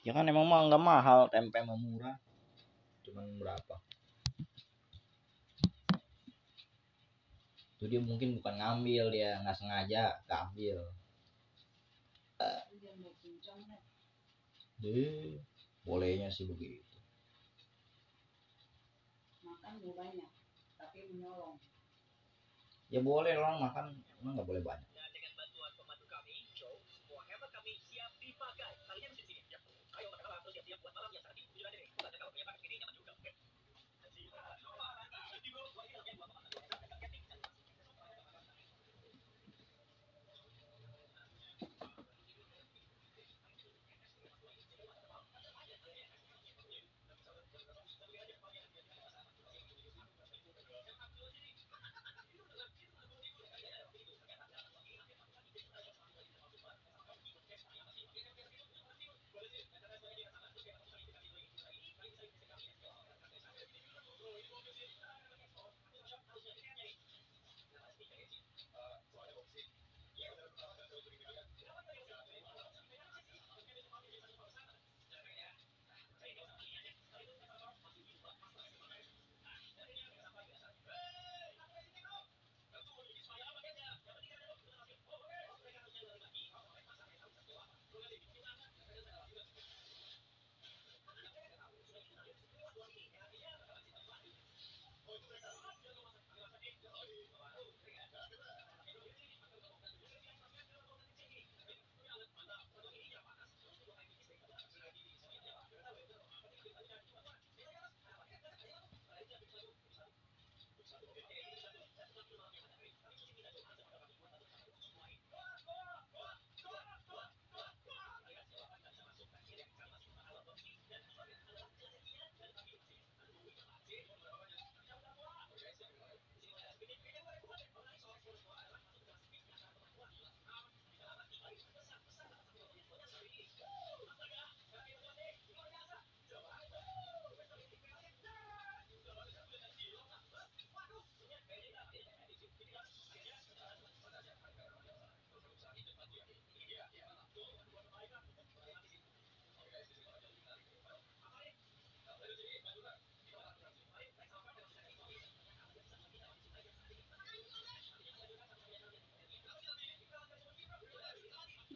Ya kan emang mah nggak mahal, tempe mah murah. Cuman berapa? Itu dia mungkin bukan ngambil, dia nggak sengaja ngambil. Bolehnya sih begitu. Makan mau banyak, tapi menolong. Ya boleh orang makan, emang nggak boleh banyak. Nah, dengan bantuan pembantu kami, Joe, semua hemat kami siap dipakai. Kalian bisa sini. Ya. Ayo makan terus siap-siap buat malam yang sangat tujuan ini. Bukan kalau punya pakai ini nyaman juga. Oke.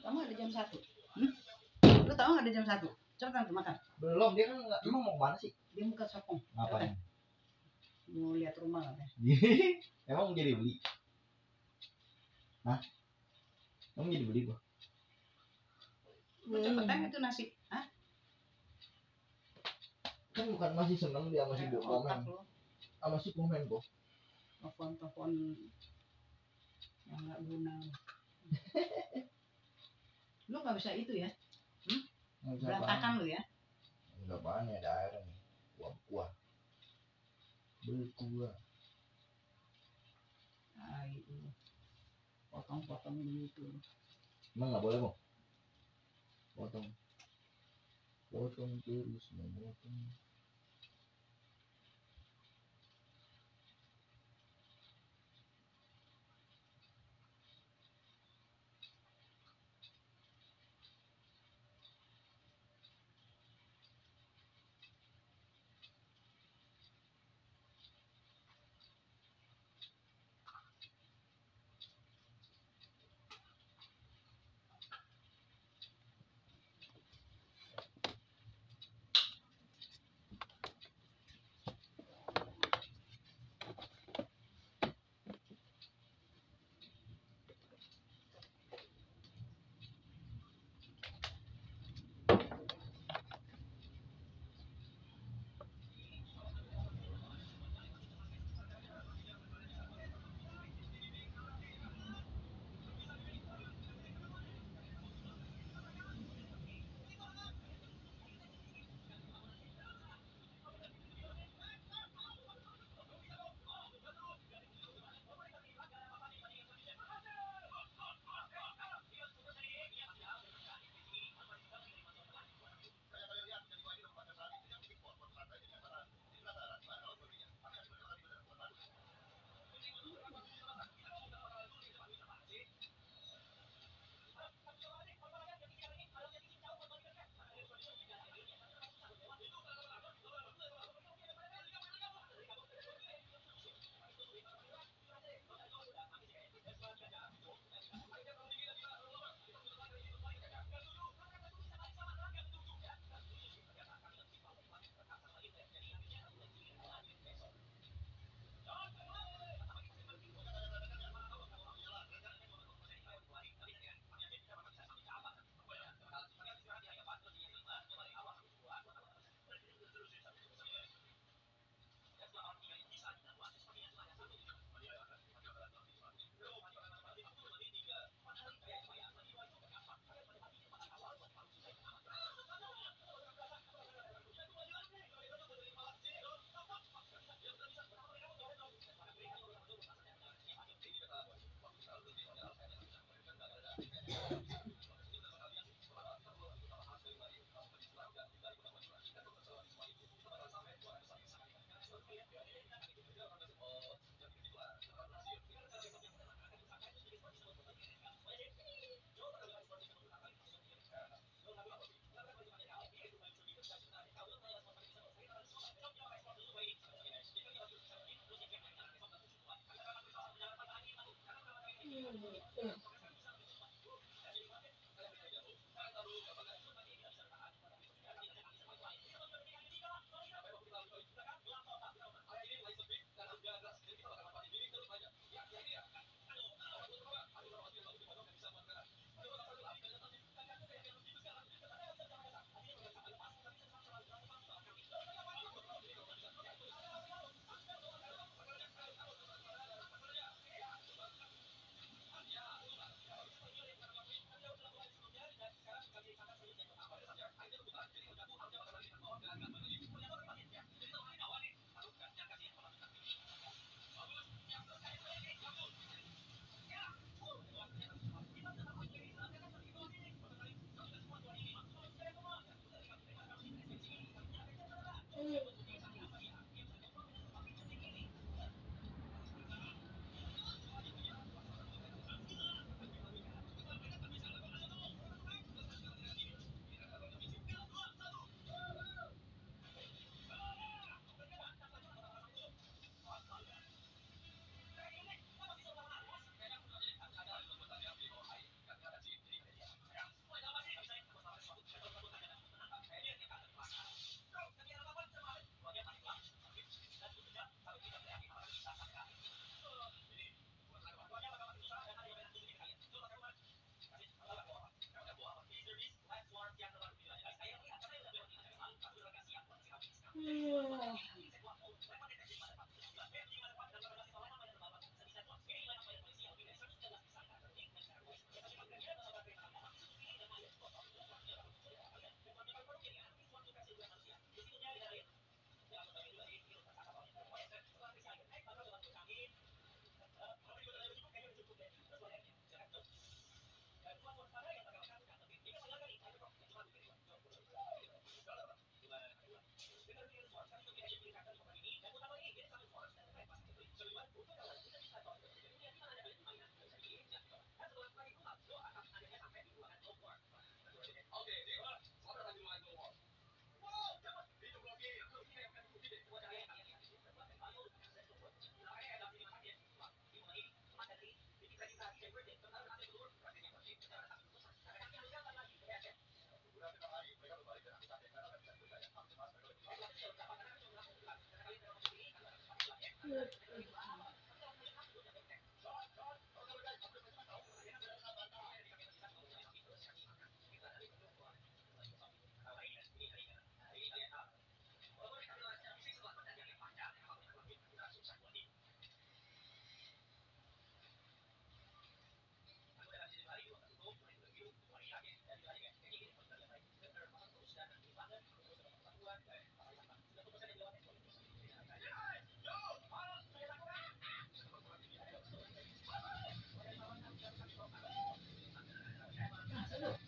Kamu ada jam 1. Lu tahu nggak ada jam 1? Cepetan tuh makan. Belum, dia kan nggak, emang mau kemana sih? Dia buka sopong. Ngapain? Mau lihat rumah kan? Emang mau jadi beli? Hah? Emang jadi beli gua? Cepetan itu nasi. Hah? Kan bukan masih seneng dia masih komen. Masih komen kok. Telepon yang nggak guna. Lu nggak bisa itu ya? Berantakan lu ya? Enggak banyak, ada air nih. Kuah. Berkuah. Ah itu. Potong-potong gitu. Emang nggak boleh kok? Potong terus memotong.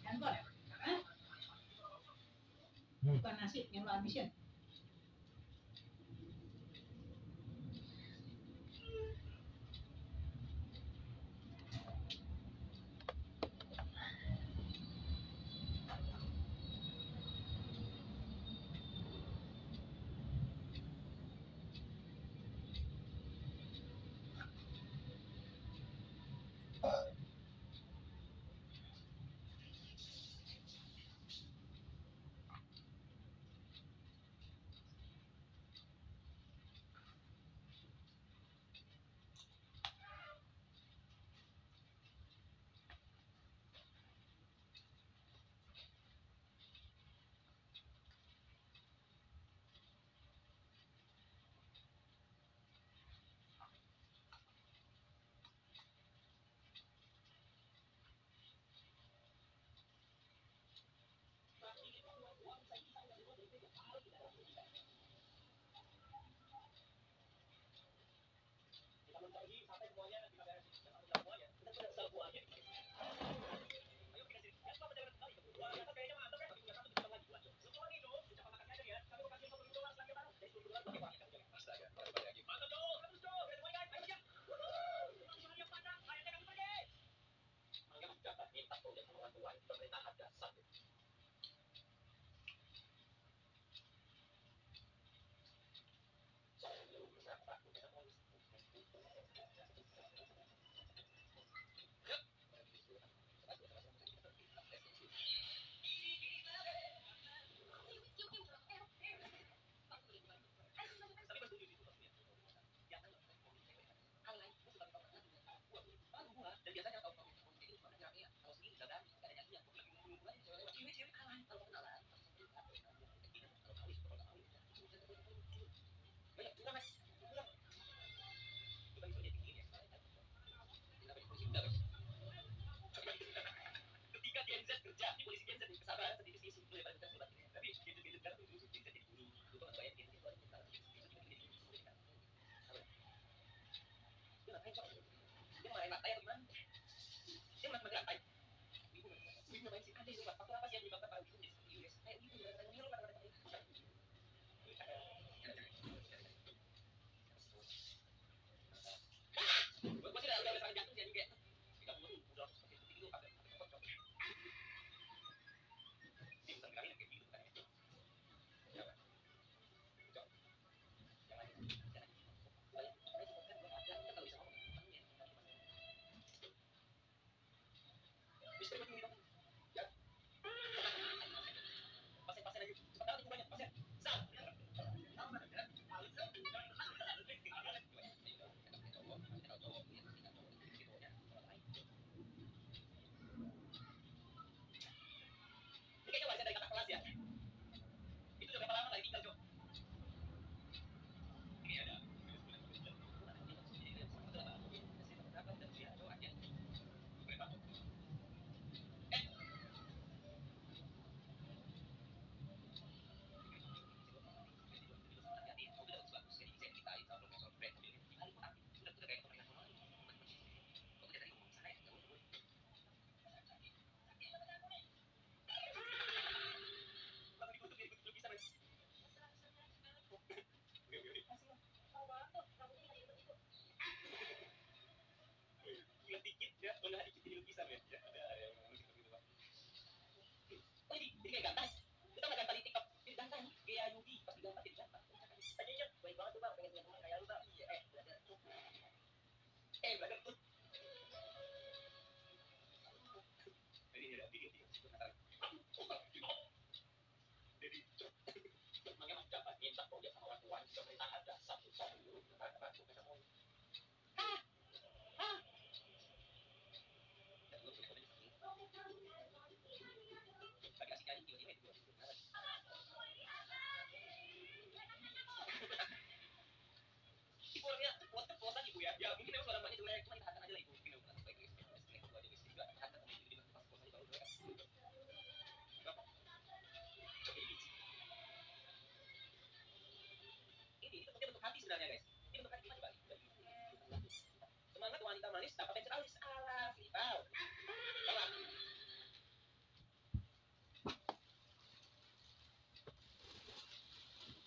Handphone. Hah? Bukan nasi yang lo habisin.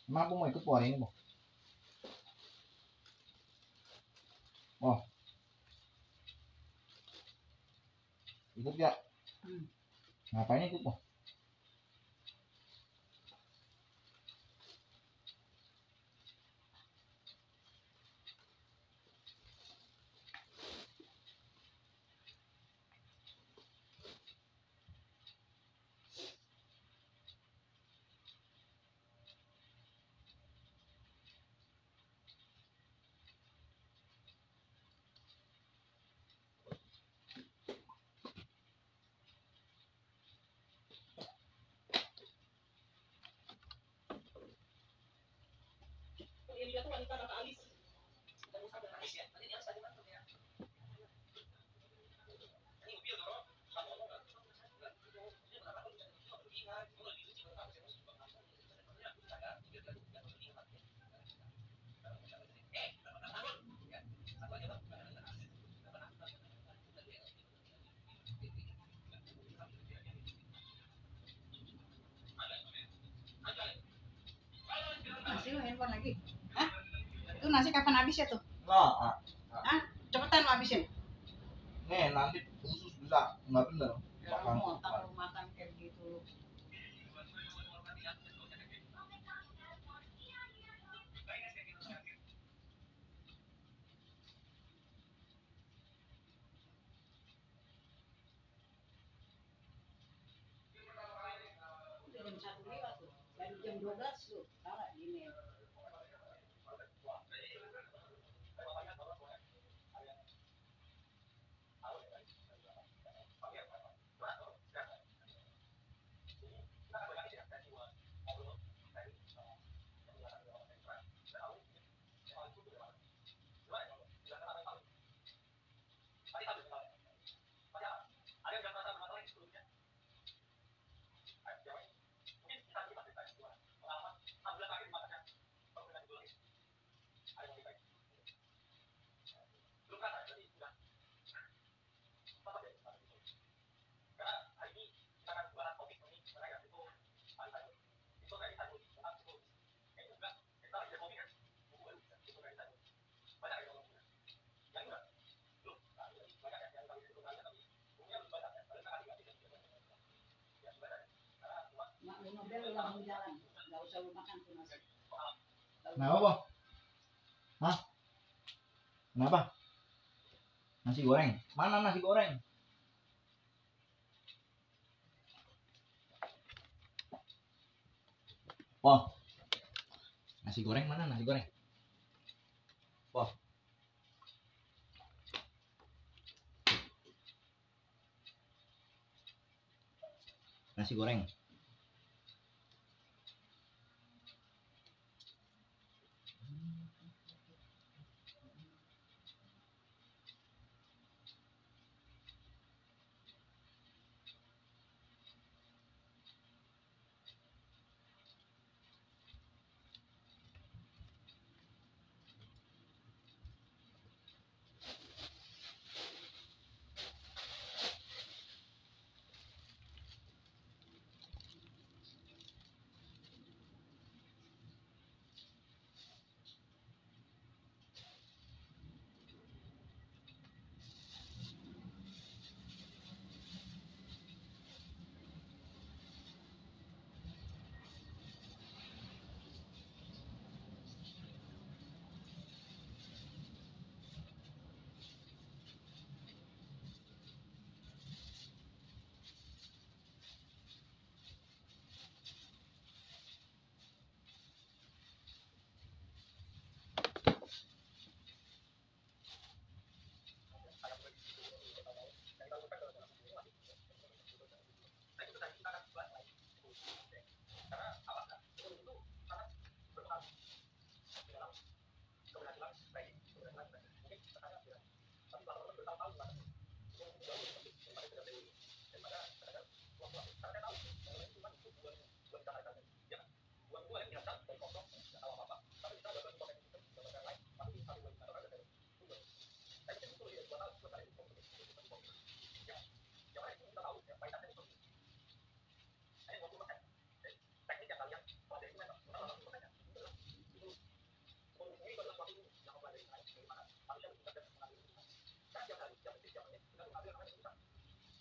Emang aku mau ikut po hari ini, po? Oh, ikut gak? Ngapain ikut, po? Yang lihat tuh wanita kata alis. Bukan Musa dan alis ya. Nanti dia harus ada mantu ya. Ini mobil dorong. Kamu ngomong nggak? Nggak. Dia berapa tuh? Cuma berlebihan. Kalau lebih suci berapa? Saya masuk juga. Ya, saya tiga kali nggak berlebihan. Berapa tahun? Ya, satu aja bang. Nasi lu handphone lagi. Hah? Itu nasi kapan habis ya tuh? Nah, Hah? Cepetan lu habisin. nih nanti usus bisa nggak bener. Ya, Makan. mau tak lu makan kayak gitu. Jam 1 lewat tuh. Dari jam 12 tuh. Taruh gini. Mak lu mobil lu langsung jalan. Enggak usah lu makan tuh nasi. Kenapa, po? Hah? Kenapa? Nasi goreng. Mana nasi goreng? Po. Nasi goreng mana nasi goreng? Po. Nasi goreng.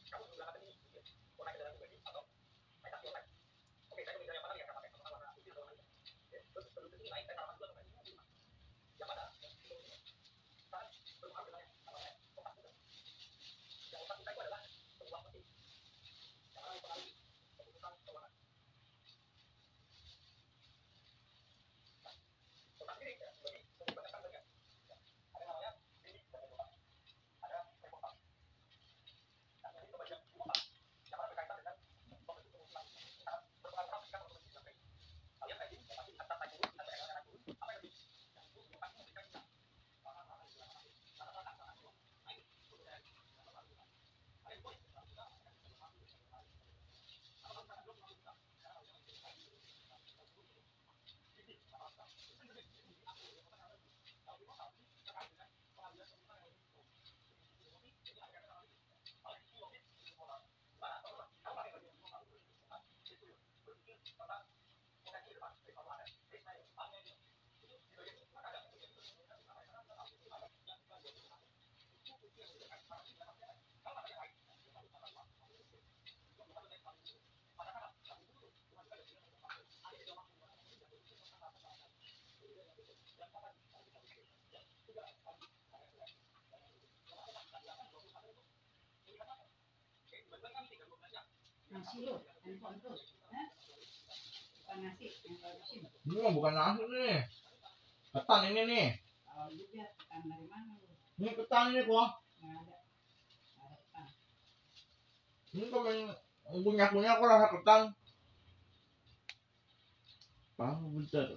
kamu menggunakan ini mau naik kendaraan pribadi atau naik taksi online. Oke, saya memilih yang mana nih yang pakai sama warna putih atau warna hitam. Terus sebelum ini naik saya sarapan dulu atau naik yang mana sekarang berpengaruh dengan namanya otak kita. Yang otak kita itu adalah sebuah mesin yang akan mempengaruhi keputusan keuangan. Otak sendiri ya, sebagai banyak kan bagian. Ada namanya limbic dan otak. Ada prefrontal. Nah, jadi itu bagian otak yang mana berkaitan dengan pembentuk keputusan. Sangat berpengaruh erat ketika membentuk keputusan. Kalian trading ya pasti lihat naik turun, lihat naik turun, apa yang lebih yang itu otak memberikan kita. Nasi lo, handphone terus. Bukan nasi, yang kalau mesin. Ini mah bukan nasi nih. Ketan ini nih. Kalau juga ketan dari mana lu? Ini ketan ini kok. Nggak ada. Nggak ada ketan. Ini kok punya kok rasa ketan. Bang, bentar.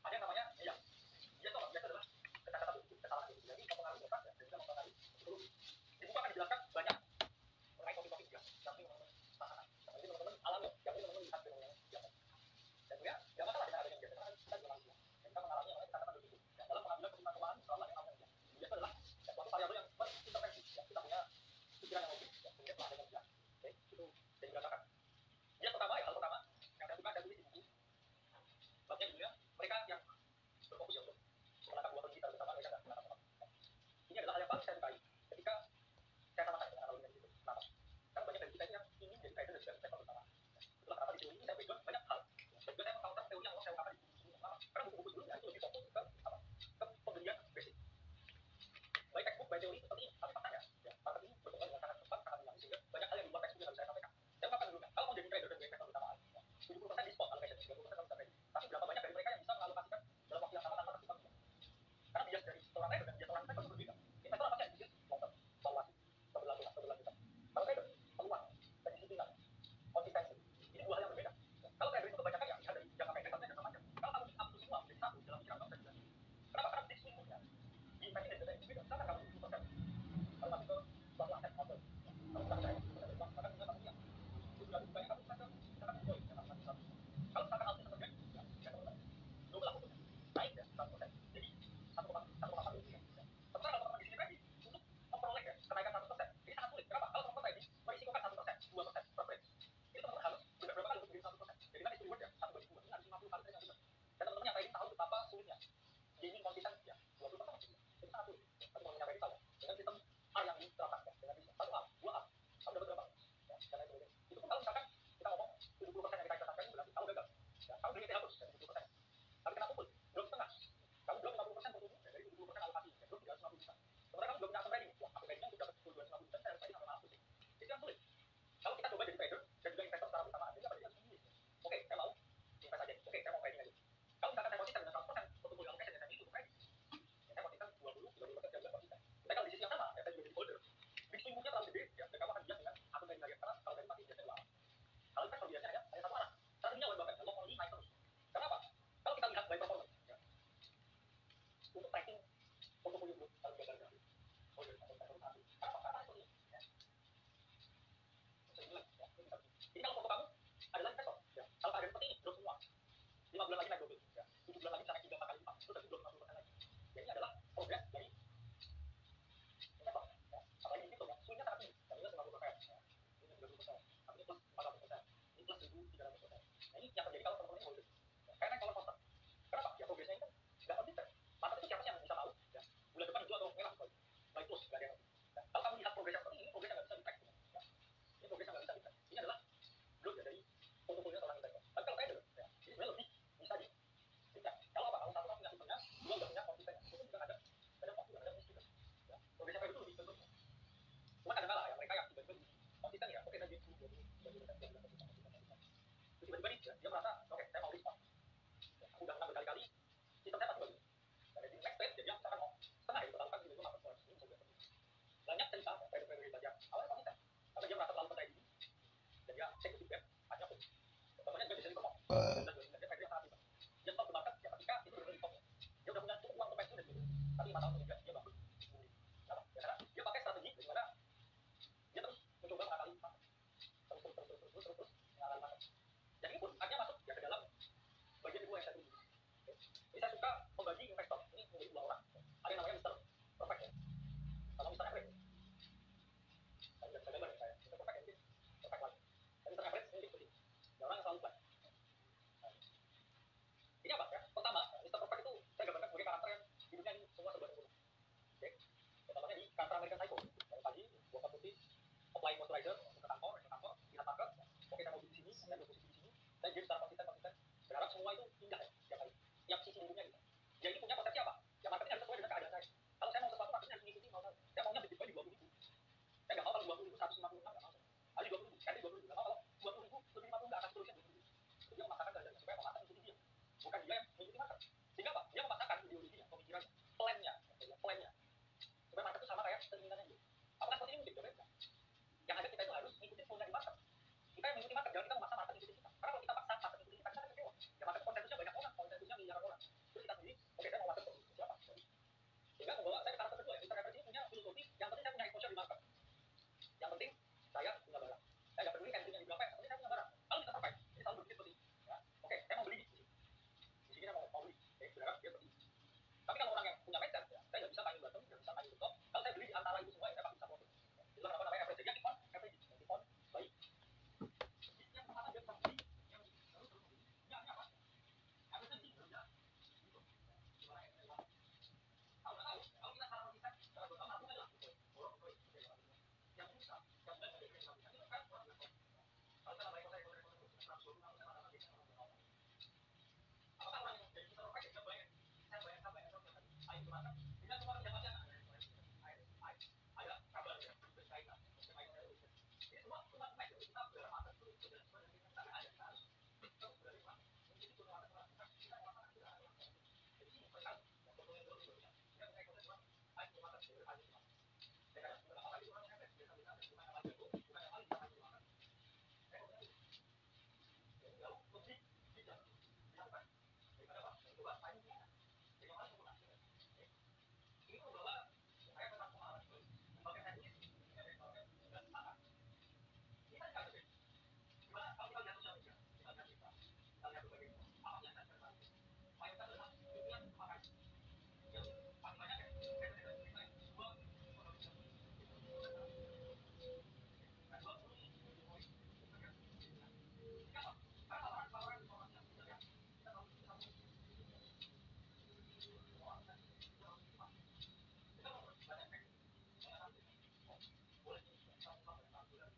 Ada yang namanya ya, dia tuh biasa adalah kesalahan jadi mempengaruhi otak dan juga mempengaruhi psikologi. Di buku akan dijelaskan banyak mengenai topik-topik ya, yang ini pasangan. Jadi teman-teman alami, yang ini teman-teman lihat fenomena biasa. Dan juga nggak masalah dengan adanya biasa, karena kita juga manusia. Dan kita mengalami yang namanya kata-kata begitu. Dan dalam pengambilan keputusan keuangan selalu ada yang namanya biasa. Biasa adalah suatu variabel yang berintervensi. Ya, kita punya pikiran yang logis, ya, kemudian setelah adanya biasa. Oke, itu jadi dirasakan. Yang pertama ya, hal pertama yang saya suka ada tulis di buku. Babnya judulnya mereka yang berfokus ya untuk menatap dua digital bersama mereka nggak menatap apa. Ini adalah hal yang paling saya sukai ketika saya sama dengan analogi itu. Kenapa? Karena banyak dari kita ini yang ingin jadi trader dan juga investor bersama. Itulah kenapa di teori ini saya background banyak hal. Dan juga saya mengkaitkan teori yang saya ungkapkan di buku-buku lama. Karena buku-buku sebelumnya itu lebih fokus ke apa? Ke pembelian basic. Baik textbook, baik teori seperti ini, tapi faktanya ya, market ini berkembang dengan sangat cepat, sangat dinamis sehingga banyak hal yang di luar textbook yang harus saya sampaikan. Saya ungkapkan dulu kan, kalau mau jadi trader dan juga investor bersamaan, 70% di spot allocation, 30% kalau bisa trading. Tapi berapa banyak dari mereka yang bisa mengalokasikan dalam waktu yang sama tanpa terjebak? Karena bias dari seorang trader dan bias seorang investor berbeda. Investor apa sih yang bias long term, valuasi, keberlanjutan. Kalau trader peluang, kedisiplinan, konsistensi. Ini dua hal yang berbeda. Kalau trader itu kebanyakan ya lihat dari jangka pendek sampai jangka panjang. Kalau kamu bisa semua menjadi satu dalam pikiran kamu dan juga. Kenapa? Karena tips swingnya di investing dan juga itu beda. Misalkan kamu 10%, kalau masuk ke suatu aset atau kamu bisa percaya, bahkan bisa kamu yang sudah lebih banyak kamu bisa ke misalkan Bitcoin, misalkan satu. Kalau misalkan altcoin terjadi, ya teman-teman, global aku naik ya 100%. Jadi 1,8 rupiah. Sementara kalau teman di sini tadi untuk memperoleh ya kenaikan 100%, ini sangat sulit. Kenapa? Kalau teman tadi merisikokan 1%, 2% per trade, itu teman-teman harus beberapa kali untuk menjadi 1%. Jadi kan itu reward ya 1/2, ini harus 50 kali trade yang benar. Dan teman-teman yang trading tahu betapa sulitnya. Gaming konsisten ya 20% itu sangat sulit. Tapi kalau nyampe tahu dengan sistem A yang diterapkan ya, dengan sistem 1A, 2A, kamu dapat berapa? Ya, dan lain sebagainya. Itu pun kalau misalkan kita ngomong 70% yang kita investasikan itu berarti kamu gagal. Ya, kamu beli terhapus dari 70%. Tapi kena pukul, drop setengah. Kamu drop 50% bertumbuh ya, dari 70% alokasi, ya, drop 350 juta. Sementara kamu belum punya akun trading. Wah, akun tradingnya sudah dapat 250 juta, saya harus trading sampai 100 ya. Itu yang sulit. Kalau kita coba jadi trader dan juga investor secara bersamaan, jadi apa? Jadi harus memilih. Oke, saya mau invest aja. Oke, saya mau trading aja. Kalau misalkan saya konsisten dengan 100% portfolio allocation yang saya miliki untuk trading, ya saya konsisten 20% saya juga konsisten. Tapi kalau di sisi yang sama, ya saya juga jadi holder. Big swing-nya terlalu gede, ya, dan kamu akan bias dengan akun trading harian. Karena kalau trading pasti biasanya dua arah. Kalau investor biasanya hanya satu arah. Strateginya Warren Buffett, long only, naik terus. Kenapa? Kalau kita lihat by performance, ya, untuk tracking portfolio growth harus gagal gratis. Oh iya, atau satu. Kenapa? Karena itu ini. Ya. Saya bilang, ya, ini kalau foto kamu adalah investor, ya. Kalau keadaan seperti ini, drop semua. 5 bulan lagi naik double, ya. 7 bulan lagi bisa naik 3 kali lipat, itu berarti 25% lagi. Ya, ini adalah progres dari investor, ya. Apalagi itu ya, swingnya sangat tinggi, tadinya 90%, ya. Ini 30%, tapi ini plus 400%, ini plus 1.300%. Nah, ini yang terjadi kalau teman-teman holding, ya. Karena naik roller coaster. Kenapa? Ya progresnya ini kan nggak konsisten. Market itu siapa sih yang bisa tahu, ya? Bulan depan hijau atau merah, baik terus nggak ada yang. Ya. Kalau kamu lihat progresnya seperti ini progresnya nggak bisa di-track, ya. Ini progresnya nggak bisa di-track. Ini adalah growth ya dari portofolio seorang investor. Tapi kalau trader, ya, ini sebenarnya lebih bisa di-track. Kalau apa? Kalau satu orang punya sistemnya, dua udah punya konsistennya. Itu juga ada waktu, ada miss juga. Ya. Progresnya trader itu lebih tentu. Cuma kadang-kala ya mereka yang tiba-tiba konsisten ya, oke tadi 20%, tiba-tiba nih dia merasa, oke saya mau risk off. Ya, aku udah menang berkali-kali, sistem saya pasti bagus. Dan di next phase dia misalkan mau setengah ya dipertaruhkan gitu itu market collapse. Ini bisa juga seperti itu. Banyak cerita trader-trader hebat yang awalnya konsisten, tapi dia merasa terlalu percaya diri dan dia take the big bet, akhirnya pun. Contohnya juga di sini kok. Dia trader yang sangat hebat. Dia stop the market ya ketika itu benar-benar di top. Dia udah punya cukup uang untuk pensiun dan gitu. Tapi 5 tahun kemudian dia bangun. Kenapa? Ya karena dia pakai strategi di mana dia terus mencoba mengakali market. Terus mengakali market. Dan ini pun akhirnya masuk ya ke dalam bagian kedua yang saya tuju. Jadi saya suka membagi investor ini menjadi 2 orang. Ada yang namanya Mr. Perfect ya, sama Mr. Average. Saya nggak bisa gambar ya saya. Mr. Perfect ini perfect lagi. Dan Mr. Average ini seperti ini. Ya orang yang selalu flat. Nah, ini apa ya? Pertama, Mr. Perfect itu saya gambarkan sebagai karakter yang hidupnya ini semua serba sempurna. Oke. Contohnya di karakter American Psycho. Dari pagi, buka putih, apply moisturizer, ke kantor, lihat market. Oke, saya mau di sini, saya mau posisi di sini. Saya game secara konsisten. Berharap semua itu indah ya, tiap hari. Tiap sisi hidupnya gitu. Dia ini punya persepsi apa? Ya marketnya harus sesuai dengan keadaan saya. Kalau saya mau sesuatu, marketnya harus mengikuti mau saya. Saya maunya beli di 20.000. Saya nggak mau kalau 20.000 156 nggak mau. Harus 20.000, ganti 20.000. Nggak mau kalau 20.000 lebih 50 nggak akan seterusnya 20.000. Dia memaksakan keadaan supaya market mengikuti dia. Bukan dia yang mengikuti market. Sehingga apa? Dia memaksakan ideologinya, pemikirannya, plannya, supaya market itu sama kayak keinginannya dia. Apakah seperti ini mungkin? Jawabannya enggak. Yang ada kita itu harus mengikuti flow dari market. Kita yang mengikuti market, jangan kita memaksa market ikuti kita. Karena kalau kita paksa market ikuti kita akan kecewa. Ya market konsensusnya banyak orang, konsensusnya miliaran orang. Terus kita sendiri, oke saya mau market seperti siapa? Sehingga membawa saya ke karakter kedua ya. Mr. Average ini punya filosofi, yang penting saya punya exposure di market. Yang penting saya punya barang. Saya nggak peduli entry-nya di berapa, yang penting saya punya barang. Kalau kita survive, ini selalu berpikir seperti ini. Ya. Oke, saya mau beli di sini. Di sini saya mau beli. Oke, berharap dia seperti ini. Tapi kalau orang yang punya mindset, ya, saya nggak bisa main bottom, nggak bisa main top. Kalau saya beli di antara itu semua, ya saya pasti bisa profit. Itulah kenapa namanya average. Jadi keep on average, keep on baik. Yang pertama dia bisa beli, yang terus beli. Ya, ini apa? Average sih, ya. Kalau nggak tahu, kalau kita secara konsisten, secara total mampu aja lah. Yang susah, yang benar dari kita itu kan orang yang kalau kita bayar apakah orang yang jadi kita pakai kita bayar? Saya bayar sampai ada air kemasan. Kita cuma tidak baca ada kabar ya berkaitan ini semua cuma kita berharap itu sudah sebenarnya kita nggak ada kita harus berarti jadi punya kita melakukan kita jadi ini perkali yang betul betul itu ya kita pakai konsep cuma air kemasan dari air kemasan saya kan sudah apa itu orang yang biasa biasa bukan yang lain itu bukan yang lain yang kemasan saya konsep itu jauh lebih bijak dilakukan daripada apa coba air kemasan jadi yang lain menggunakan ini membawa saya tentang pengalaman itu sebagai teknis dan tangan ini kan nggak berbeda gimana kalau kita lihat sosial media kita lihat kita lihat berbagai apa yang saya cari mayoritas adalah dunia memakai yang paling banyak ya saya cerita dua karena laporan informasi yang tidak kita tahu itu satu orang dan kita harus kita mau banyak teknik boleh satu sampai 6 bulan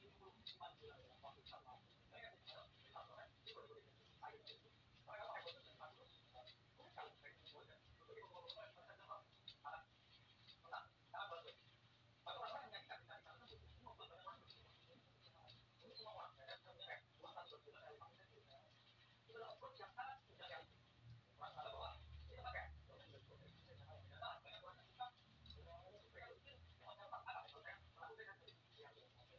75 bulan dalam waktu satu tahun mereka tidak itu air itu mereka pakai konsep dari satu sulit sekali mereka boleh jadi karena sangat bagus tapi orang-orang yang nyakitan di sana itu membuat banyak orang berpikir ini semua orang saya punya uang 1 bulan dari 5 itu adalah approach yang sangat mudah sekali orang salah bahwa kita pakai banyak orang yang suka mereka pikir yang macam apa kalau saya melakukan yang oke waktu kita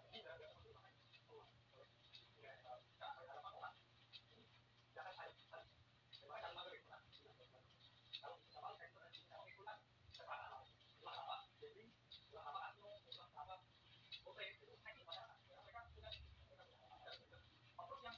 ini berada di mana jangan saya coba kalau mau berikut kalau kita mau saya mau ikutan sekarang lah apa jadi lah apa atau apa oke itu hanya pada mereka punya approach yang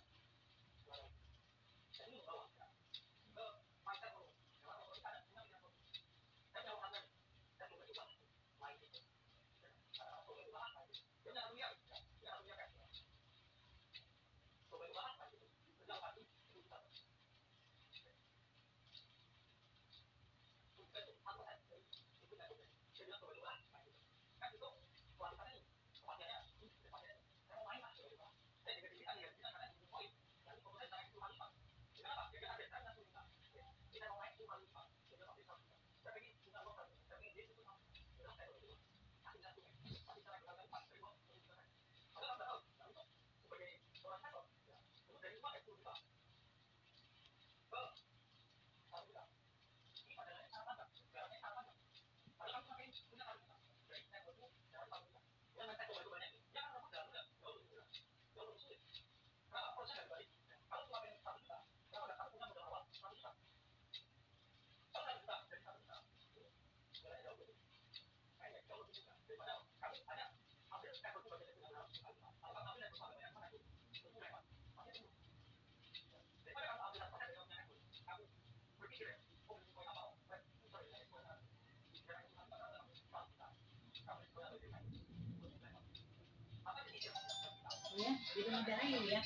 Ya, jadi negara ini ya.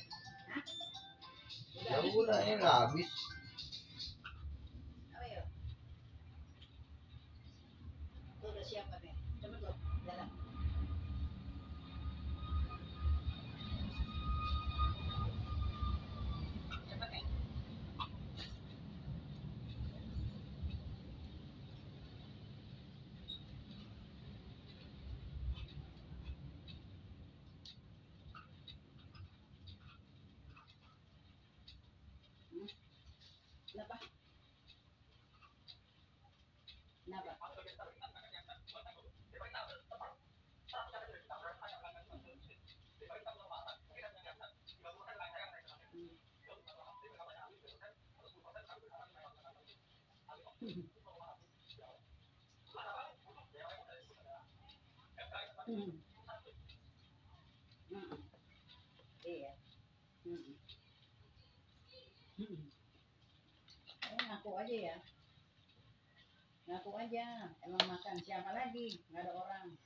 Hah? Ya udah, ini nggak habis. Apa ya? Tuh udah siap katanya. Coba tuh, jalan. Cepet ya. Kenapa? Kenapa? Hmm. Hmm. Iya. Hmm. Hmm. Ngaku aja ya. Ngaku aja. Emang makan siapa lagi? Nggak ada orang.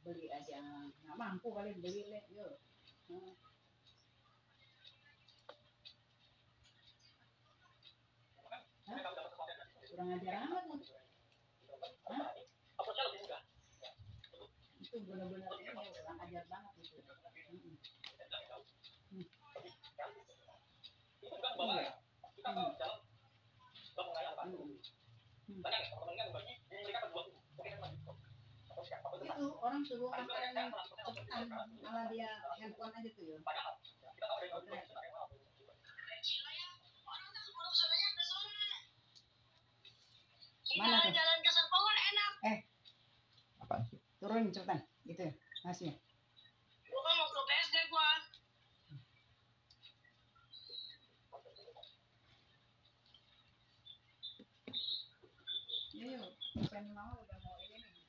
Beli aja. Nggak mampu kali beli le. Yuk. Hmm. Hah? Kurang ajar amat lu. Hah? Itu benar-benar ini kurang ajar banget itu. Hmm. Hmm. Iya. Hmm. Hmm. Itu orang suruh makan cepetan, malah dia handphone aja tuh ya. Mana tuh? Jalan ke Serpong enak. Apaan sih? Turunin cepetan, gitu ya, ngasihnya. Gua kan mau ke PSD gua. Yuk, saya mau udah mau ini nih.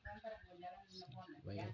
Ntar mau jalan nelfon ya.